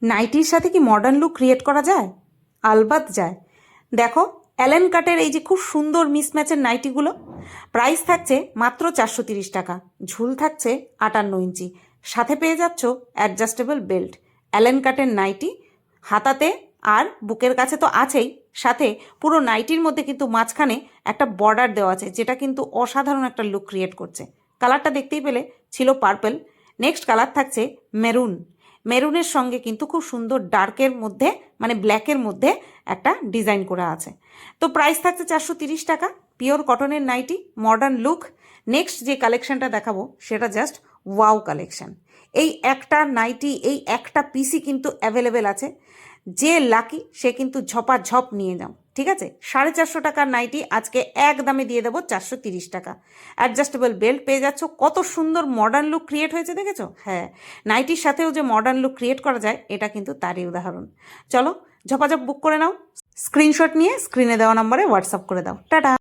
নাইটির সাথে কি modern look create করা যায়? আলবাত যায়। দেখো, অ্যালেন কাটের এই যে খুব সুন্দর মিসম্যাচের নাইটিগুলো, প্রাইস থাকছে মাত্র 430 টাকা। ঝুল থাকছে 58 ইঞ্চি, সাথে পেয়ে যাচ্ছ অ্যাডজাস্টেবল বেল্ট। অ্যালেন কাটের নাইটি হাতাতে আর বুকের কাছে তো আছেই, সাথে পুরো নাইটির মধ্যে কিন্তু মাঝখানে একটা বর্ডার দেওয়া আছে, যেটা কিন্তু অসাধারণ একটা লুক ক্রিয়েট করছে। কালারটা দেখতেই পেলে ছিল পার্পল। নেক্সট কালার থাকছে মেরুন। মেরুনের সঙ্গে কিন্তু খুব সুন্দর ডার্কের মধ্যে মানে ব্ল্যাকের মধ্যে একটা ডিজাইন করা আছে। তো প্রাইস থাকছে 430 টাকা। পিওর কটনের নাইটি, মডার্ন লুক। নেক্সট যে কালেকশনটা দেখাবো সেটা জাস্ট ওয়াও কালেকশন। এই একটা নাইটি, এই একটা পিসি কিন্তু অ্যাভেলেবেল আছে। যে লাকি সে কিন্তু ঝপাঝপ নিয়ে যাও, ঠিক আছে? 450 টাকার নাইটি আজকে এক দামে দিয়ে দেবো 430 টাকা। অ্যাডজাস্টেবল বেল্ট পেয়ে যাচ্ছ। কত সুন্দর মডার্ন লুক ক্রিয়েট হয়েছে দেখেছো? হ্যাঁ, নাইটির সাথেও যে মডার্ন লুক ক্রিয়েট করা যায় এটা কিন্তু তারই উদাহরণ। চলো ঝপাঝপ বুক করে নাও, স্ক্রিনশট নিয়ে স্ক্রিনে দেওয়া নম্বরে হোয়াটসঅ্যাপ করে দাও। টাটা।